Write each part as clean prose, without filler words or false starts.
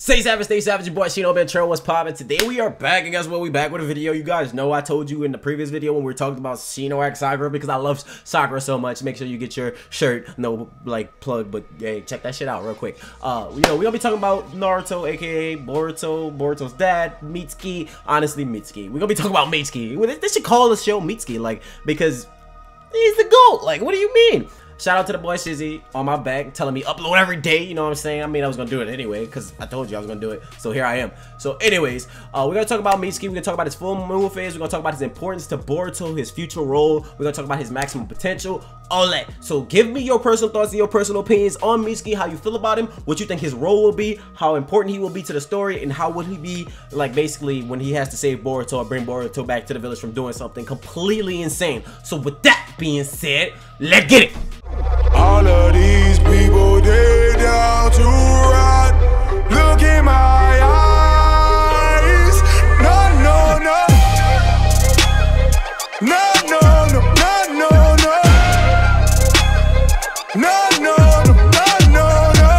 Stay savage, your boy Shino Ben Trail, what's poppin'? Today we are back, and guess what? We back with a video. You guys know I told you in the previous video when we were talking about Shino X Sakura, because I love Sakura so much. Make sure you get your shirt. No, like, plug, but hey, check that shit out real quick. We're gonna be talking about Naruto, aka Boruto's dad, Mitsuki. Honestly, Mitsuki. We're gonna be talking about Mitsuki. They should call the show Mitsuki, like, because he's the GOAT. Like, what do you mean? Shout out to the boy Shizzy on my back telling me upload every day, you know what I'm saying? I mean, I was gonna do it anyway because I told you I was gonna do it, so here I am. So anyways, we're gonna talk about Mitsuki. We're gonna talk about his full moon phase. We're gonna talk about his importance to Boruto, his future role. We're gonna talk about his maximum potential, all that. So give me your personal thoughts and your personal opinions on Mitsuki, how you feel about him, what you think his role will be, how important he will be to the story, and how would he be, like, basically when he has to save Boruto or bring Boruto back to the village from doing something completely insane. So with that being said, let's get it. All of these people, they down to ride. Look in my eyes. No, no, no. No, no, no, no, no, no. No, no, no, no, no.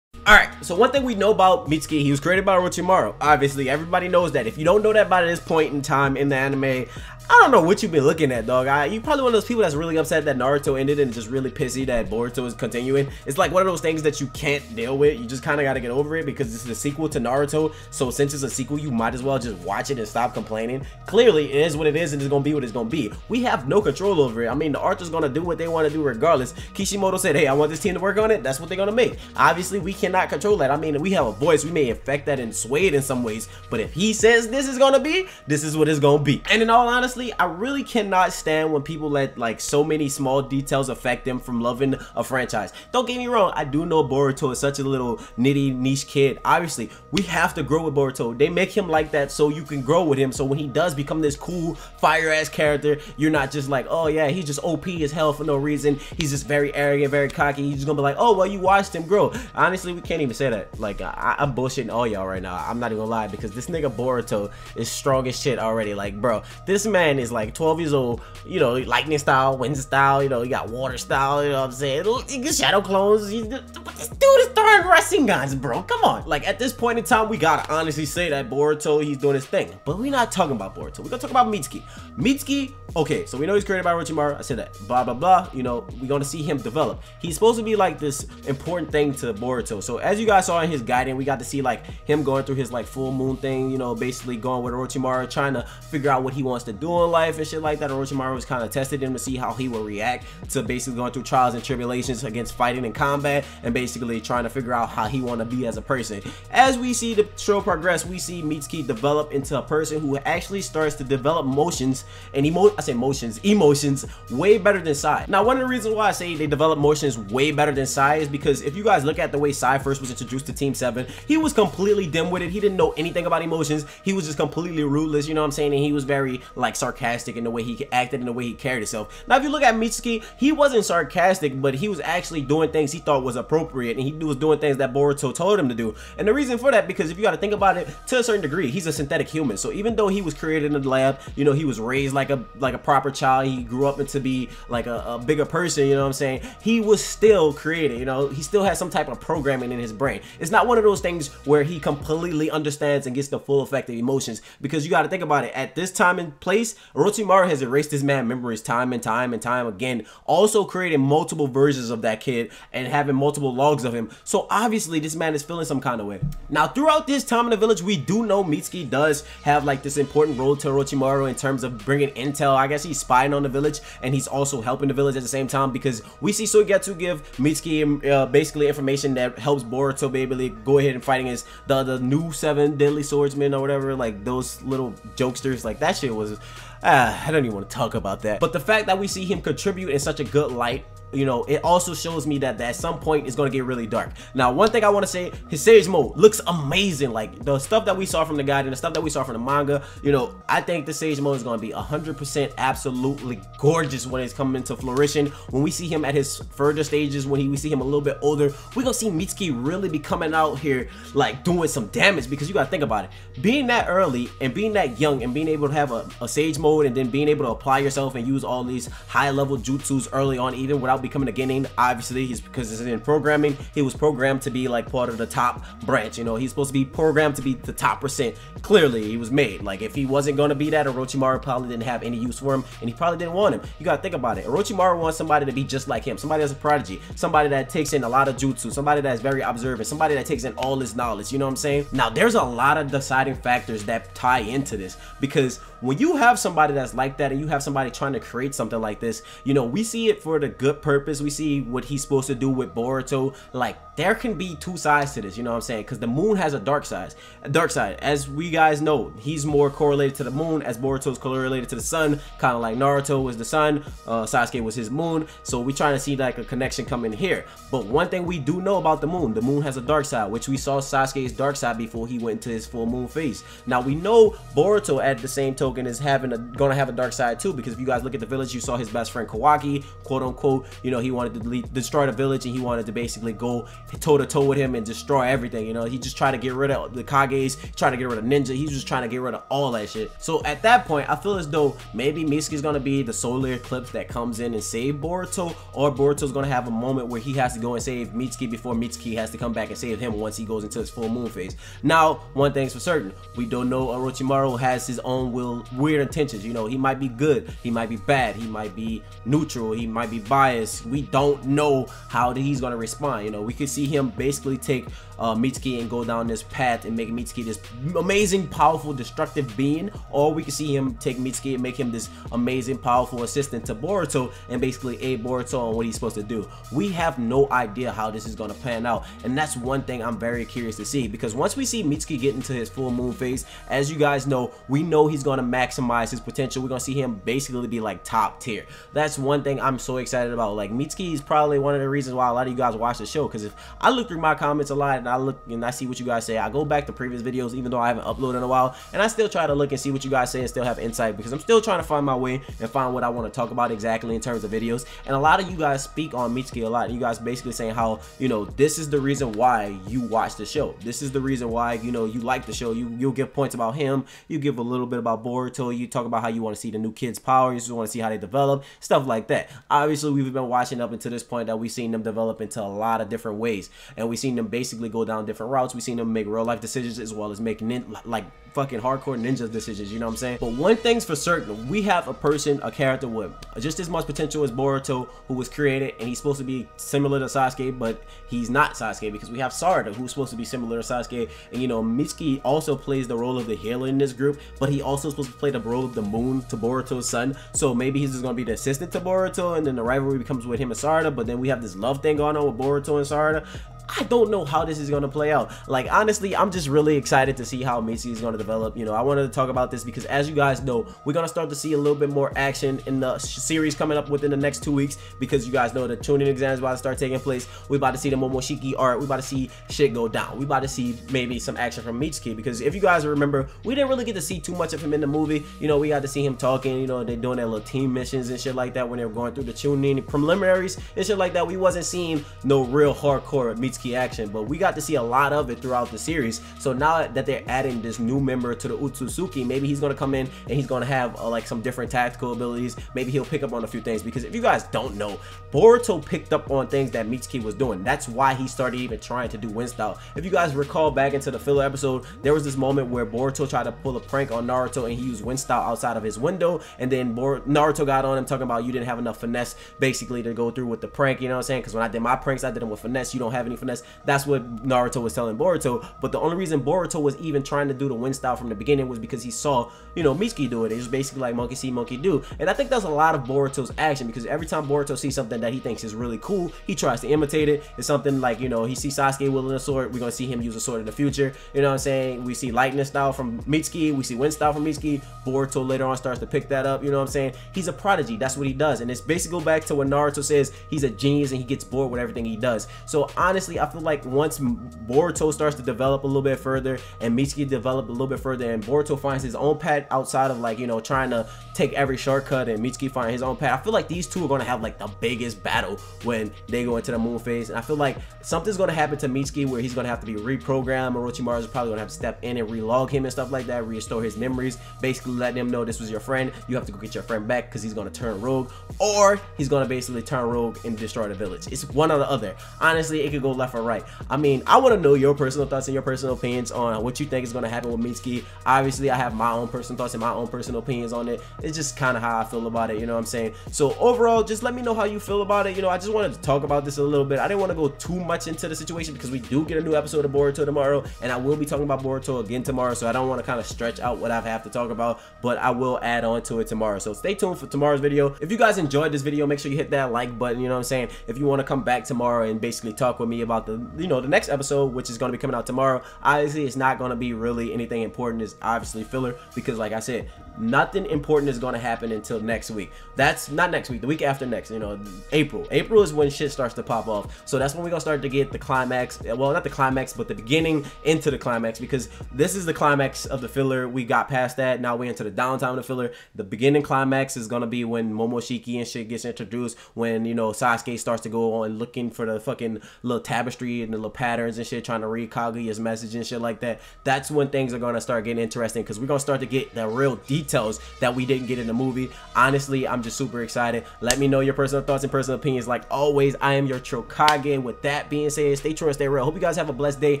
Alright, so one thing we know about Mitsuki, he was created by Orochimaru. Obviously, everybody knows that. If you don't know that by this point in time in the anime, I don't know what you've been looking at, dog. You probably one of those people that's really upset that Naruto ended and just really pissy that Boruto is continuing. It's like one of those things that you can't deal with. You just kind of got to get over it because this is a sequel to Naruto. So since it's a sequel, you might as well just watch it and stop complaining. Clearly, it is what it is and it's going to be what it's going to be. We have no control over it. I mean, the author's going to do what they want to do regardless. Kishimoto said, hey, I want this team to work on it. That's what they're going to make. Obviously, we cannot control that. I mean, we have a voice. We may affect that and sway it in some ways. But if he says this is going to be, this is what it's going to be. And in all honesty, I really cannot stand when people let like so many small details affect them from loving a franchise. Don't get me wrong, I do know Boruto is such a little nitty niche kid. Obviously, we have to grow with Boruto. They make him like that so you can grow with him. So when he does become this cool fire ass character, you're not just like, oh yeah, he's just OP as hell for no reason. He's just very arrogant, very cocky. He's just gonna be like, oh well, you watched him grow. Honestly, we can't even say that. Like, I'm bullshitting all y'all right now. I'm not even gonna lie, because this nigga Boruto is strong as shit already. Like, bro, this man is like 12 years old, you know, lightning style, wind style, you know, you got water style, you know what I'm saying? You get shadow clones. This dude is throwing Rasengan, bro. Come on. Like, at this point in time, we gotta honestly say that Boruto, he's doing his thing. But we're not talking about Boruto. We're gonna talk about Mitsuki. Mitsuki, okay, so we know he's created by Orochimaru. I said that. Blah, blah, blah. You know, we're gonna see him develop. He's supposed to be like this important thing to Boruto. So as you guys saw in his guiding, we got to see like him going through his like full moon thing, you know, basically going with Orochimaru, trying to figure out what he wants to do in life and shit like that. Orochimaru was kind of tested him to see how he will react to basically going through trials and tribulations against fighting in combat, and basically trying to figure out how he want to be as a person. As we see the show progress, we see Mitsuki develop into a person who actually starts to develop emotions and emotions way better than Sai. Now, one of the reasons why I say they develop emotions way better than Sai is because if you guys look at the way Sai first was introduced to Team 7, he was completely dim-witted. He didn't know anything about emotions. He was just completely rootless, you know what I'm saying? And he was very like sarcastic in the way he acted and the way he carried himself. Now, if you look at Mitsuki, he wasn't sarcastic, but he was actually doing things he thought was appropriate, and he was doing things that Boruto told him to do. And the reason for that, because if you got to think about it, to a certain degree, he's a synthetic human. So even though he was created in the lab, you know, he was raised like a proper child, he grew up into be like a bigger person, you know what I'm saying? He was still created, you know, he still has some type of programming in his brain. It's not one of those things where he completely understands and gets the full effect of emotions, because you got to think about it. At this time and place, Orochimaru has erased this man's memories time and time and time again, also creating multiple versions of that kid and having multiple logs of him. So obviously this man is feeling some kind of way. Now, throughout this time in the village, we do know Mitsuki does have like this important role to Orochimaru in terms of bringing intel. I guess he's spying on the village and he's also helping the village at the same time, because we see Suigetsu give Mitsuki basically information that helps Boruto be able to go ahead and fight against the new 7 deadly swordsmen or whatever, like those little jokesters. Like, that shit was I don't even want to talk about that. But the fact that we see him contribute in such a good light, you know, it also shows me that at some point it's going to get really dark. Now, one thing I want to say, his Sage Mode looks amazing. Like, the stuff that we saw from the guide and the stuff that we saw from the manga, you know, I think the Sage Mode is going to be 100% absolutely gorgeous when it's coming into fruition. When we see him at his further stages, when we see him a little bit older, we're going to see Mitsuki really be coming out here, like, doing some damage, because you got to think about it. Being that early and being that young and being able to have a Sage Mode and then being able to apply yourself and use all these high level jutsus early on, even without out becoming a genin. Obviously, he's because it's in programming. He was programmed to be like part of the top branch. You know, he's supposed to be programmed to be the top percent. Clearly, he was made. Like, if he wasn't going to be that, Orochimaru probably didn't have any use for him, and he probably didn't want him. You got to think about it. Orochimaru wants somebody to be just like him, somebody that's a prodigy, somebody that takes in a lot of jutsu, somebody that's very observant, somebody that takes in all his knowledge. You know what I'm saying? Now, there's a lot of deciding factors that tie into this, because when you have somebody that's like that and you have somebody trying to create something like this, you know, we see it for the good purpose. We see what he's supposed to do with Boruto. Like, there can be two sides to this, you know what I'm saying? Because the moon has a dark side. As we guys know, he's more correlated to the moon, as Boruto's correlated to the sun, kind of like Naruto was the sun, Sasuke was his moon. So we're trying to see like a connection come in here. But one thing we do know about the moon has a dark side, which we saw Sasuke's dark side before he went into his full moon phase. Now we know Boruto at the same token is gonna have a dark side too, because if you guys look at the village, you saw his best friend Kawaki, quote unquote, you know, he wanted to destroy the village, and he wanted to basically go toe to toe with him and destroy everything. You know, he just tried to get rid of the Kages, trying to get rid of ninja, he's just trying to get rid of all that shit. So at that point, I feel as though maybe Mitsuki's gonna be the solar eclipse that comes in and save Boruto, or Boruto's gonna have a moment where he has to go and save Mitsuki before Mitsuki has to come back and save him once he goes into his full moon phase. Now, one thing's for certain, we don't know Orochimaru has his own weird intentions. You know, he might be good, he might be bad, he might be neutral, he might be biased. We don't know how he's gonna respond. You know, we could see him basically take Mitsuki and go down this path and make Mitsuki this amazing, powerful, destructive being, or we could see him take Mitsuki and make him this amazing, powerful assistant to Boruto and basically aid Boruto on what he's supposed to do. We have no idea how this is going to pan out, and that's one thing I'm very curious to see, because once we see Mitsuki get into his full moon phase, as you guys know, we know he's going to maximize his potential. We're going to see him basically be like top tier. That's one thing I'm so excited about. Like, Mitsuki is probably one of the reasons why a lot of you guys watch the show, because if I look through my comments a lot and I look and I see what you guys say, I go back to previous videos even though I haven't uploaded in a while, and I still try to look and see what you guys say and still have insight, because I'm still trying to find my way and find what I want to talk about exactly in terms of videos. And a lot of you guys speak on Mitsuki a lot, and you guys basically saying how, you know, this is the reason why you watch the show, this is the reason why, you know, you like the show. You'll give points about him, you give a little bit about Boruto, you talk about how you want to see the new kids' power, you just want to see how they develop, stuff like that. Obviously, we've been watching up until this point that we've seen them develop into a lot of different ways, and we've seen them basically go down different routes. We've seen them make real life decisions as well as making like fucking hardcore ninja decisions, you know what I'm saying? But one thing's for certain, we have a character with just as much potential as Boruto, who was created, and he's supposed to be similar to Sasuke, but he's not Sasuke, because we have Sarada, who's supposed to be similar to Sasuke. And you know, Mitsuki also plays the role of the healer in this group, but he also supposed to play the role of the moon to Boruto's son. So maybe he's just gonna be the assistant to Boruto, and then the rivalry becomes with him and Sarada, but then we have this love thing going on with Boruto and Sarada. I don't know how this is going to play out. Like, honestly, I'm just really excited to see how Mitsuki is going to develop. You know, I wanted to talk about this because, as you guys know, we're going to start to see a little bit more action in the series coming up within the next 2 weeks, because you guys know the tuning exam is about to start taking place. We're about to see the Momoshiki art. We're about to see shit go down. We're about to see maybe some action from Mitsuki, because if you guys remember, we didn't really get to see too much of him in the movie. You know, we got to see him talking, you know, they're doing their little team missions and shit like that when they were going through the tuning preliminaries and shit like that. We wasn't seeing no real hardcore Mitsuki action, but we got to see a lot of it throughout the series. So now that they're adding this new member to the Otsutsuki, maybe he's going to come in and he's going to have like some different tactical abilities. Maybe he'll pick up on a few things, because if you guys don't know, Boruto picked up on things that Mitsuki was doing. That's why he started even trying to do wind style. If you guys recall back into the filler episode, there was this moment where Boruto tried to pull a prank on Naruto and he used wind style outside of his window, and then Naruto got on him talking about you didn't have enough finesse basically to go through with the prank, you know what I'm saying? Because when I did my pranks, I did them with finesse. You don't have any finesse. That's what Naruto was telling Boruto. But the only reason Boruto was even trying to do the wind style from the beginning was because he saw, you know, Mitsuki do it. It was basically like monkey see, monkey do. And I think that's a lot of Boruto's action, because every time Boruto sees something that he thinks is really cool, he tries to imitate it. It's something like, you know, he sees Sasuke wielding a sword, we're gonna see him use a sword in the future. You know what I'm saying? We see lightning style from Mitsuki, we see wind style from Mitsuki. Boruto later on starts to pick that up. You know what I'm saying? He's a prodigy. That's what he does. And it's basically go back to when Naruto says he's a genius and he gets bored with everything he does. So honestly, honestly, I feel like once Boruto starts to develop a little bit further and Mitsuki develop a little bit further and Boruto finds his own path outside of like, you know, trying to take every shortcut and Mitsuki find his own path, I feel like these two are going to have like the biggest battle when they go into the moon phase. And I feel like something's going to happen to Mitsuki where he's going to have to be reprogrammed. Orochimaru is probably going to have to step in and relog him and stuff like that, restore his memories, basically letting him know this was your friend, you have to go get your friend back because he's going to turn rogue, or he's going to basically turn rogue and destroy the village. It's one or the other. Honestly, it could go left or right. I mean, I want to know your personal thoughts and your personal opinions on what you think is going to happen with Mitsuki. Obviously, I have my own personal thoughts and my own personal opinions on it. It's just kind of how I feel about it, you know what I'm saying? So overall, just let me know how you feel about it. You know, I just wanted to talk about this a little bit. I didn't want to go too much into the situation because we do get a new episode of Boruto tomorrow, and I will be talking about Boruto again tomorrow, so I don't want to kind of stretch out what I have to talk about, but I will add on to it tomorrow. So stay tuned for tomorrow's video. If you guys enjoyed this video, make sure you hit that like button, you know what I'm saying? If you want to come back tomorrow and basically talk with me about the, you know, the next episode, which is going to be coming out tomorrow, obviously it's not going to be really anything important. It's obviously filler because, like I said, nothing important is going to happen until next week. That's not next week, the week after next, you know, April is when shit starts to pop off. So that's when we're gonna start to get the climax, well, not the climax, but the beginning into the climax, because this is the climax of the filler. We got past that, now we're into the downtime of the filler. The beginning climax is gonna be when Momoshiki and shit gets introduced, when, you know, Sasuke starts to go on looking for the fucking little tapestry and the little patterns and shit, trying to read Kaguya's message and shit like that. That's when things are gonna start getting interesting, because we're gonna start to get the real details that we didn't get in the movie. Honestly, I'm just super excited. Let me know your personal thoughts and personal opinions. Like always, I am your Chokage. With that being said, stay true and stay real. Hope you guys have a blessed day.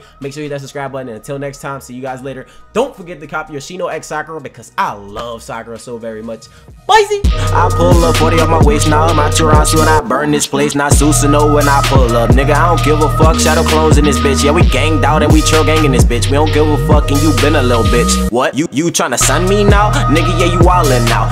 Make sure you hit that subscribe button, and until next time, see you guys later. Don't forget to copy your Shino X Sakura because I love Sakura so very much. Bye. I pull up 40 on my waist now, my Chirasu, and I burn this place. Not Susanoo when I pull up, nigga. I don't give a fuck. Shadow clones in this bitch. Yeah, we ganged out and we chill gang in this bitch. We don't give a fuck, and you been a little bitch. What? You tryna sun me now, nigga? Yeah, you wildin' now.